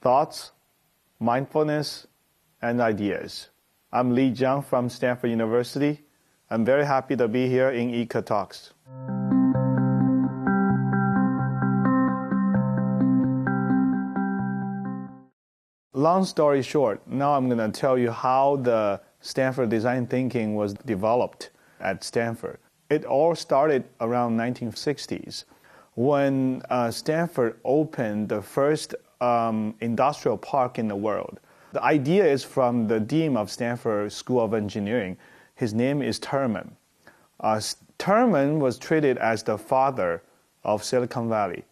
thoughts, mindfulness, and ideas. I'm Li Jiang from Stanford University. I'm very happy to be here in一刻Talks. Long story short, now I'm going to tell you how the Stanford design thinking was developed at Stanford. It all started around 1960s when Stanford opened the first industrial park in the world. The idea is from the dean of Stanford School of Engineering. His name is Terman. Terman was treated as the father of Silicon Valley.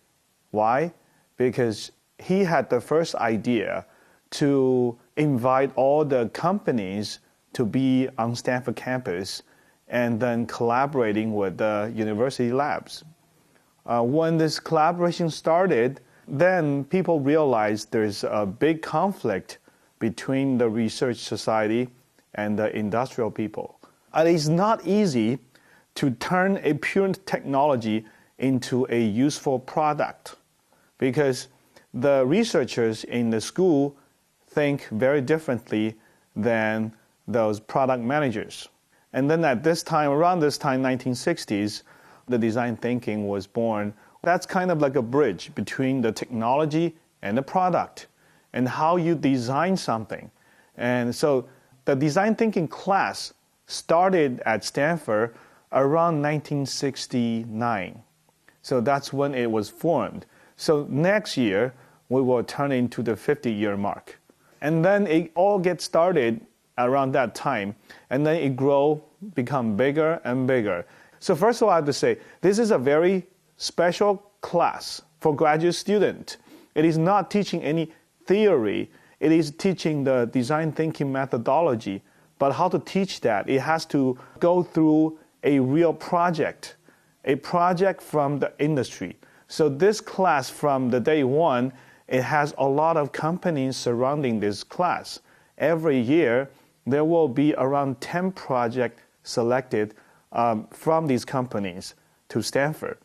Why? Because he had the first idea to invite all the companies to be on Stanford campus and then collaborating with the university labs. When this collaboration started, then people realized there's a big conflict between the research society and the industrial people. And it's not easy to turn a pure technology into a useful product because the researchers in the school think very differently than those product managers. And then at this time, around this time, 1960s, the design thinking was born. That's kind of like a bridge between the technology and the product and how you design something. And so the design thinking class started at Stanford around 1969. So that's when it was formed. So next year, we will turn into the 50-year mark. And then it all gets started around that time, and then it become bigger and bigger. So first of all, I have to say, this is a very special class for graduate student. It is not teaching any theory. It is teaching the design thinking methodology. But how to teach that? It has to go through a real project, a project from the industry. So this class from the day one, it has a lot of companies surrounding this class. Every year, there will be around 10 projects selected from these companies to Stanford.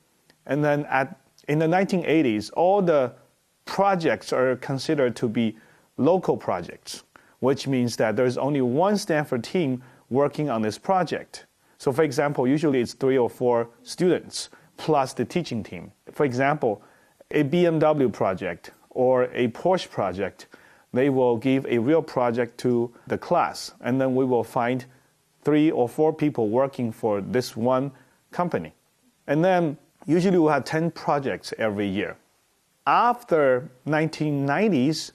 And then in the 1980s, all the projects are considered to be local projects, which means that there's only one Stanford team working on this project. So for example, usually it's 3 or 4 students plus the teaching team. For example, a BMW project or a Porsche project, they will give a real project to the class, and then we will find 3 or 4 people working for this one company. And then usually we'll have 10 projects every year. After 1990s,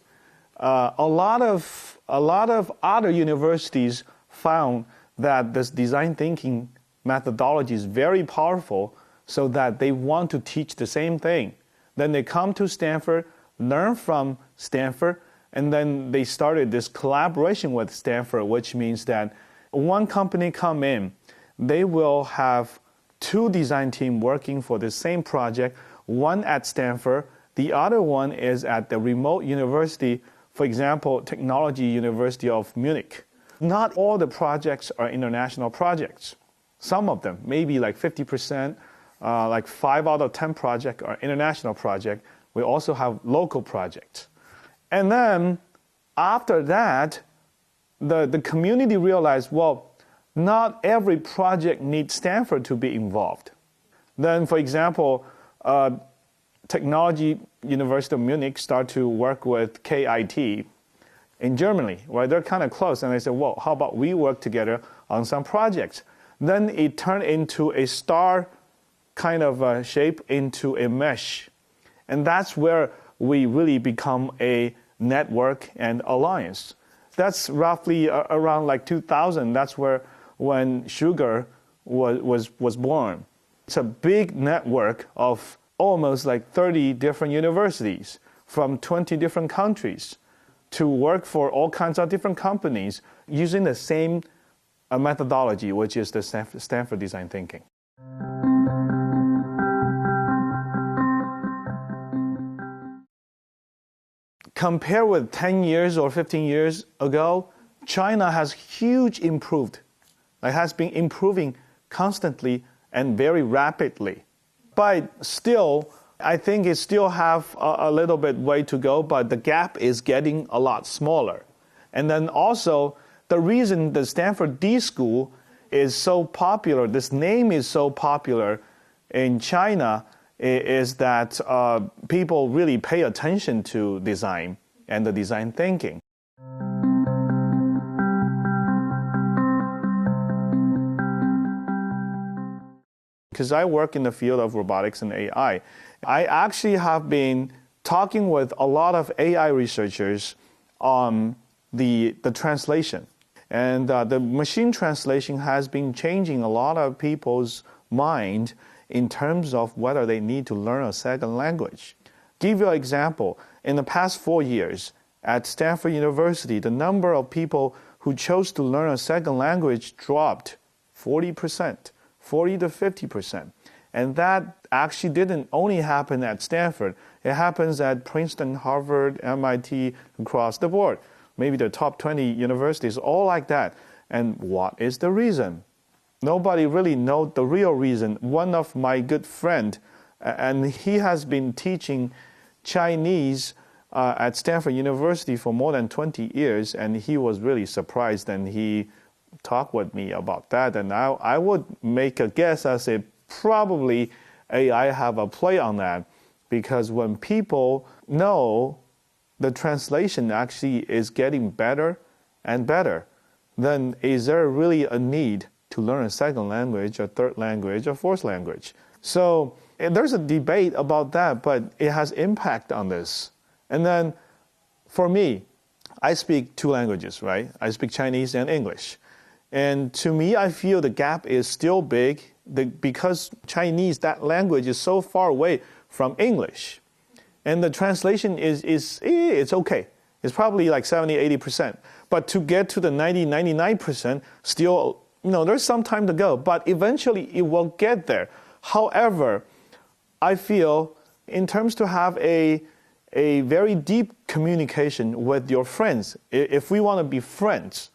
a lot of other universities found that this design thinking methodology is very powerful, so that they want to teach the same thing. Then they come to Stanford, learn from Stanford, and then they started this collaboration with Stanford, which means that one company come in, they will have 2 design teams working for the same project, one at Stanford, the other one is at the remote university, for example, Technology University of Munich. Not all the projects are international projects. Some of them, maybe like 50%, like 5 out of 10 projects are international projects. We also have local projects. And then after that, the community realized, well, not every project needs Stanford to be involved. Then, for example, Technology University of Munich start to work with KIT in Germany, right? They're kind of close. And they said, well, how about we work together on some projects? Then it turned into a star kind of shape into a mesh. And that's where we really become a network and alliance. That's roughly around like 2000. That's when Sugar was born. It's a big network of almost like 30 different universities from 20 different countries to work for all kinds of different companies using the same methodology, which is the Stanford design thinking. Compare with 10 years or 15 years ago, China has huge improved. It has been improving constantly and very rapidly. But still, I think it still have a little bit way to go, but the gap is getting a lot smaller. And then also, the reason the Stanford D School is so popular, this name is so popular in China, is that people really pay attention to design and the design thinking. Because I work in the field of robotics and AI, I actually have been talking with a lot of AI researchers on the translation. And the machine translation has been changing a lot of people's mind in terms of whether they need to learn a second language. Give you an example. In the past 4 years, at Stanford University, the number of people who chose to learn a second language dropped 40%. 40 to 50%. And that actually didn't only happen at Stanford. It happens at Princeton, Harvard, MIT, across the board. Maybe the top 20 universities, all like that. And what is the reason? Nobody really knows the real reason. One of my good friend, and he has been teaching Chinese at Stanford University for more than 20 years, and he was really surprised, and he talk with me about that, and I would make a guess. I say probably AI have a play on that, because when people know the translation actually is getting better and better, then is there really a need to learn a second language, a third language, a fourth language? So there's a debate about that, but it has impact on this. And then for me, I speak 2 languages, right? I speak Chinese and English. And to me, I feel the gap is still big because Chinese, that language, is so far away from English. And the translation it's okay. It's probably like 70, 80%. But to get to the 90, 99%, still, there's some time to go. But eventually, it will get there. However, I feel in terms to have a very deep communication with your friends, if we want to be friends,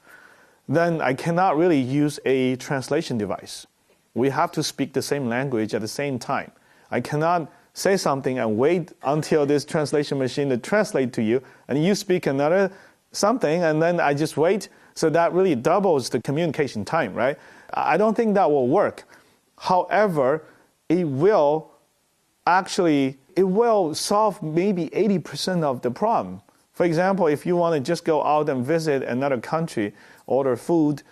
then I cannot really use a translation device. We have to speak the same language at the same time. I cannot say something and wait until this translation machine to translate to you, and you speak another something, and then I just wait. So that really doubles the communication time, right? I don't think that will work. However, it will solve maybe 80% of the problem. For example, if you want to just go out and visit another country, order food,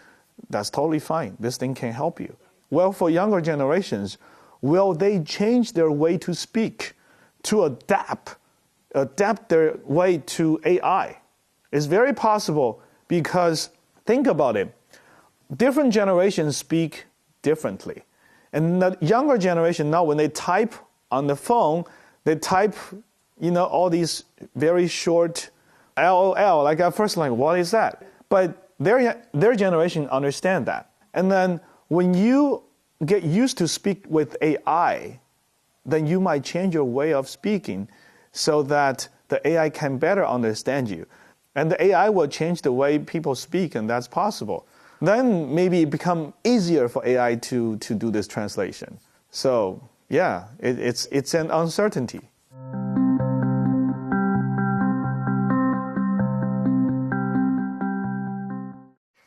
that's totally fine. This thing can help you. Well, for younger generations, will they change their way to speak to adapt their way to AI? It's very possible, because think about it. Different generations speak differently. And the younger generation now, when they type on the phone, they type, all these very short LOL. Like at first, what is that? But their generation understand that. And then when you get used to speak with AI, then you might change your way of speaking so that the AI can better understand you. And the AI will change the way people speak, and that's possible. Then maybe it become easier for AI to do this translation. So yeah, it's an uncertainty.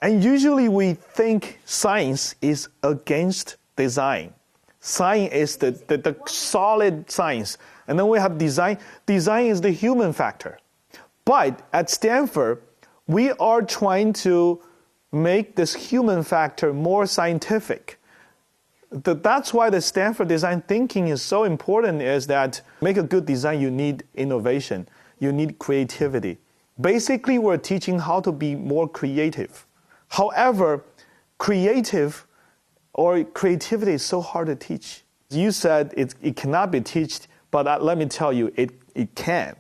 And usually we think science is against design. Science is the solid science. And then we have design. Design is the human factor. But at Stanford, we are trying to make this human factor more scientific. That's why the Stanford design thinking is so important, is that make a good design, you need innovation. You need creativity. Basically, we're teaching how to be more creative. However, creativity is so hard to teach. You said it cannot be taught, but let me tell you, it can.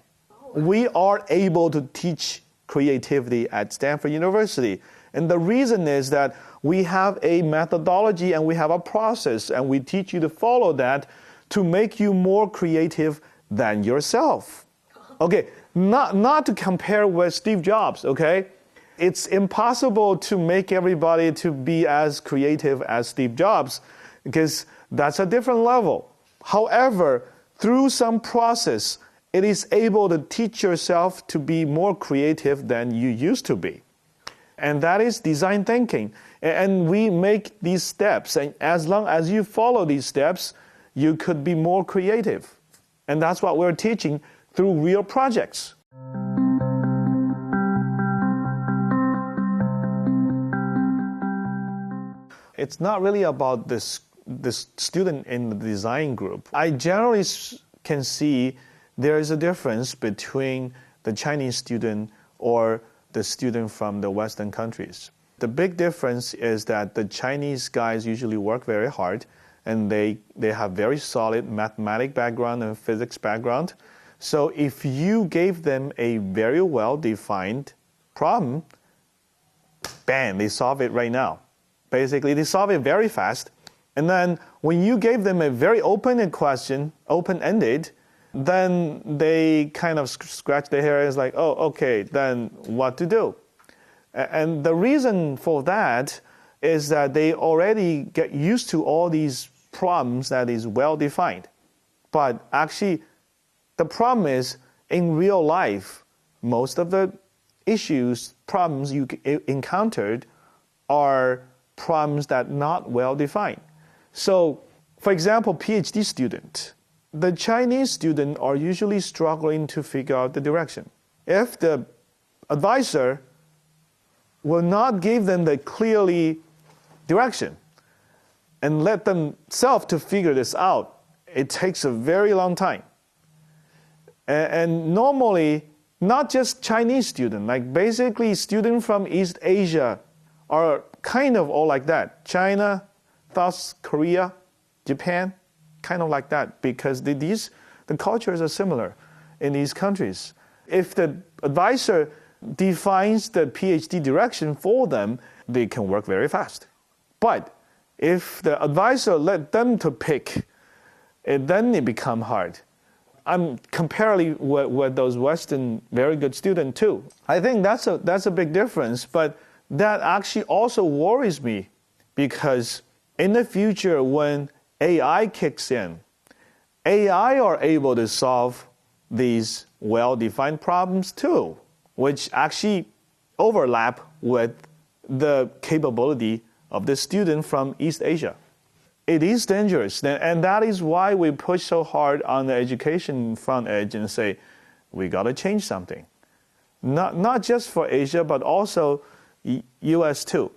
We are able to teach creativity at Stanford University. And the reason is that we have a methodology and we have a process, and we teach you to follow that to make you more creative than yourself. Okay, not to compare with Steve Jobs, okay? It's impossible to make everybody to be as creative as Steve Jobs, because that's a different level. However, through some process, it is able to teach yourself to be more creative than you used to be. And that is design thinking. And we make these steps. And as long as you follow these steps, you could be more creative. And that's what we're teaching through real projects. It's not really about this student in the design group. I generally can see there is a difference between the Chinese student or the student from the Western countries. The big difference is that the Chinese guys usually work very hard and they have very solid mathematic background and physics background. So if you gave them a very well-defined problem, bam, they solve it right now. Basically, they solve it very fast. And then when you gave them a very open-ended question, open-ended, then they kind of scratch their hair and it's like, oh, okay, then what to do? And the reason for that is that they already get used to all these problems that is well-defined. But actually, the problem is, in real life, most of the issues, problems you encountered are problems that are not well-defined. So, for example, PhD student. The Chinese students are usually struggling to figure out the direction. If the advisor will not give them the clearly direction and let themselves to figure this out, it takes a very long time. And normally, not just Chinese students, like basically students from East Asia are kind of all like that. China, South Korea, Japan, kind of like that, because the cultures are similar in these countries. If the advisor defines the PhD direction for them, they can work very fast. But if the advisor let them to pick, then it becomes hard. I'm comparing with those Western very good students too. I think that's a big difference, but that actually also worries me, because in the future when AI kicks in, AI are able to solve these well-defined problems too, which actually overlap with the capability of the student from East Asia. It is dangerous, and that is why we push so hard on the education front edge and say, we got to change something. Not just for Asia, but also US too.